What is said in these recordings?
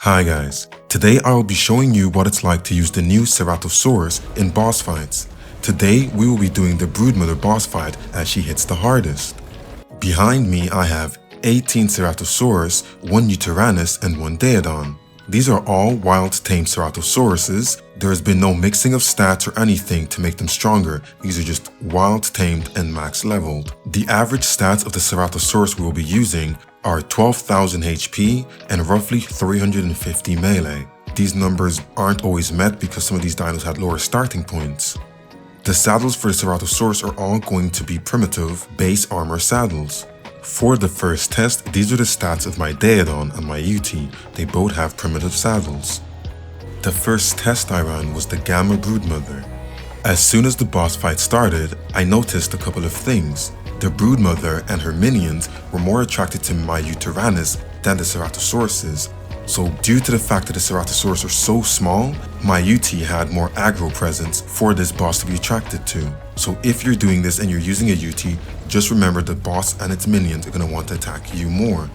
Hi guys, today I will be showing you what it's like to use the new Ceratosaurus in boss fights. Today we will be doing the Broodmother boss fight as she hits the hardest. Behind me I have 18 Ceratosaurus, 1 Uteranus and 1 Daedon. These are all wild tame Ceratosauruses. There has been no mixing of stats or anything to make them stronger. These are just wild tamed and max leveled. The average stats of the Ceratosaurus we will be using are 12,000 HP and roughly 350 melee. These numbers aren't always met because some of these dinos had lower starting points. The saddles for the Ceratosaurus are all going to be primitive base armor saddles. For the first test, these are the stats of my Daedon and my UT. They both have primitive saddles. The first test I ran was the Gamma Broodmother. As soon as the boss fight started, I noticed a couple of things. The Broodmother and her minions were more attracted to my Uteranus than the Ceratosauruses. So due to the fact that the Ceratosaurus are so small, my UT had more aggro presence for this boss to be attracted to. So if you're doing this and you're using a UT, just remember the boss and its minions are going to want to attack you more.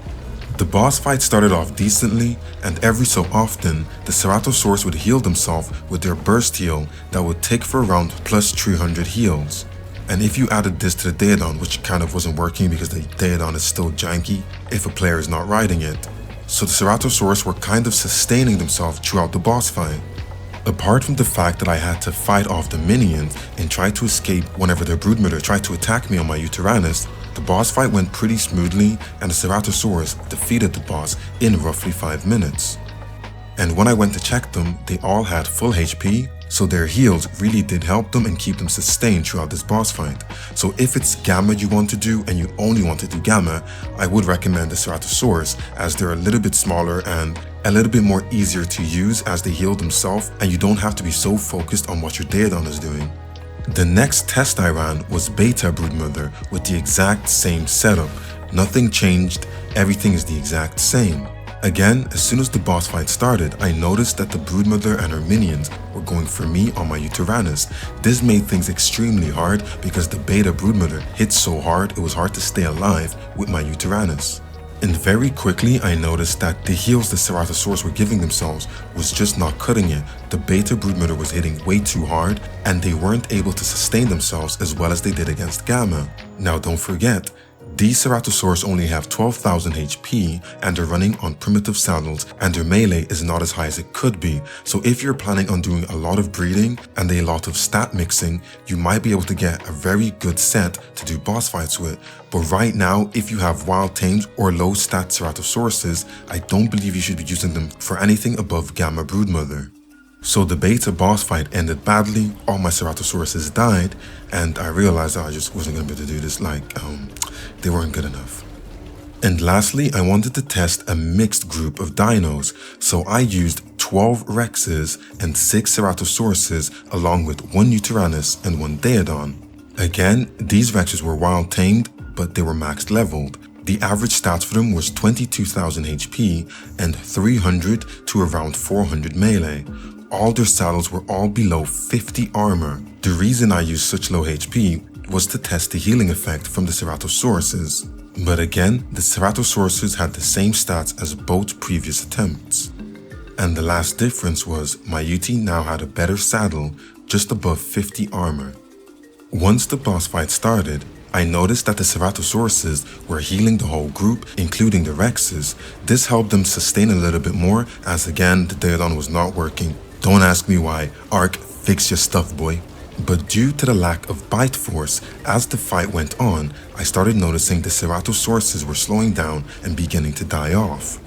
The boss fight started off decently, and every so often, the Ceratosaurus would heal themselves with their burst heal that would tick for around plus 300 heals. And if you added this to the Daedon, which kind of wasn't working because the Daedon is still janky if a player is not riding it. So the Ceratosaurus were kind of sustaining themselves throughout the boss fight. Apart from the fact that I had to fight off the minions and try to escape whenever the Broodmother tried to attack me on my Uteranus, the boss fight went pretty smoothly and the Ceratosaurus defeated the boss in roughly 5 minutes. And when I went to check them, they all had full HP, so their heals really did help them and keep them sustained throughout this boss fight. So if it's Gamma you want to do and you only want to do Gamma, I would recommend the Ceratosaurus as they're a little bit smaller and a little bit more easier to use as they heal themselves and you don't have to be so focused on what your Daedon is doing. The next test I ran was Beta Broodmother with the exact same setup. Nothing changed, everything is the exact same. Again, as soon as the boss fight started, I noticed that the Broodmother and her minions were going for me on my Uteranus. This made things extremely hard because the Beta Broodmother hit so hard it was hard to stay alive with my Uteranus. And very quickly I noticed that the heals the Ceratosaurus were giving themselves was just not cutting it. The Beta Broodmother was hitting way too hard and they weren't able to sustain themselves as well as they did against Gamma. Now don't forget, these Ceratosaurus only have 12,000 HP and they're running on primitive saddles and their melee is not as high as it could be. So if you're planning on doing a lot of breeding and a lot of stat mixing, you might be able to get a very good set to do boss fights with. But right now, if you have wild tames or low stat Ceratosauruses, I don't believe you should be using them for anything above Gamma Broodmother. So the beta boss fight ended badly, all my Ceratosauruses died, and I realized I just wasn't going to be able to do this, they weren't good enough. And lastly, I wanted to test a mixed group of dinos, so I used 12 Rexes and 6 Ceratosauruses along with 1 Uteranus and 1 Daedon. Again, these Rexes were wild tamed, but they were maxed leveled. The average stats for them was 22,000 HP and 300 to around 400 melee. All their saddles were all below 50 armor. The reason I used such low HP was to test the healing effect from the Ceratosauruses. But again, the Ceratosauruses had the same stats as both previous attempts. And the last difference was my UT now had a better saddle, just above 50 armor. Once the boss fight started, I noticed that the Ceratosauruses were healing the whole group, including the Rexes. This helped them sustain a little bit more, as again, the Daedon was not working. Don't ask me why. Ark, fix your stuff, boy. But due to the lack of bite force, as the fight went on, I started noticing the Ceratosauruses were slowing down and beginning to die off.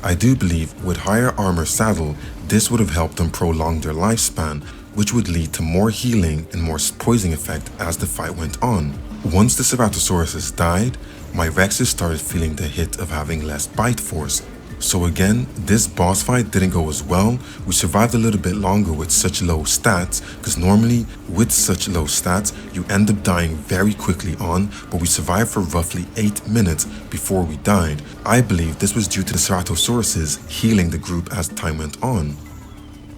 I do believe with higher armor saddle, this would have helped them prolong their lifespan, which would lead to more healing and more poison effect as the fight went on. Once the Ceratosauruses died, my Rexes started feeling the hit of having less bite force. So again, this boss fight didn't go as well. We survived a little bit longer with such low stats, because normally with such low stats, you end up dying very quickly on, but we survived for roughly 8 minutes before we died. I believe this was due to the Ceratosauruses healing the group as time went on.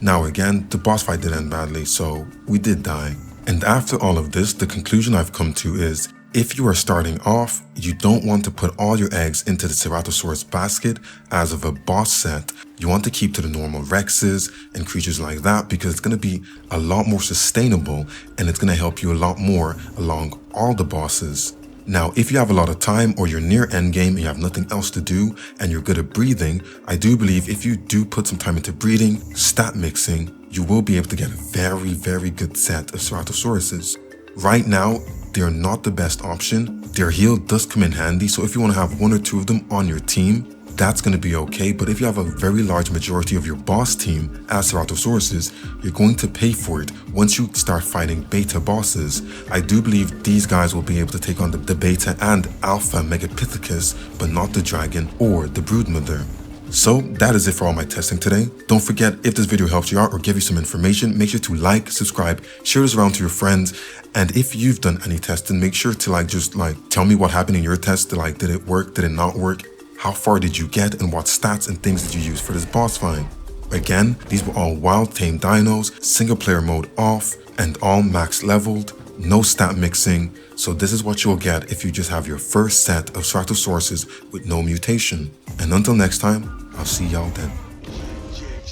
Now again, the boss fight did end badly, so we did die. And after all of this, the conclusion I've come to is, If you are starting off, you don't want to put all your eggs into the Ceratosaurus basket as of a boss set. You want to keep to the normal Rexes and creatures like that because it's going to be a lot more sustainable and it's going to help you a lot more along all the bosses. Now, if you have a lot of time or you're near endgame and you have nothing else to do and you're good at breeding, I do believe if you do put some time into breeding, stat mixing, you will be able to get a very good set of Ceratosauruses. Right now, they're not the best option. Their heal does come in handy, so if you want to have 1 or 2 of them on your team, that's going to be okay. But if you have a very large majority of your boss team as Ceratosauruses, you're going to pay for it once you start fighting beta bosses. I do believe these guys will be able to take on the beta and alpha Megapithecus, but not the dragon or the Broodmother. So that is it for all my testing today. Don't forget, if this video helped you out or gave you some information, make sure to like, subscribe, share this around to your friends. And if you've done any testing, make sure to just tell me what happened in your test. Did it work? Did it not work? How far did you get? And what stats and things did you use for this boss fight? Again, these were all wild tame dinos, single player mode off, and all max leveled, no stat mixing. So this is what you'll get if you just have your first set of Ceratosauruses with no mutation. And until next time, I'll see y'all then.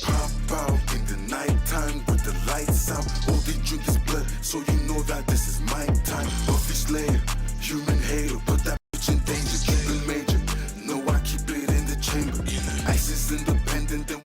Pop out in the nighttime with the lights out. All they drink is blood, so you know that this is my time. Buffy Slayer.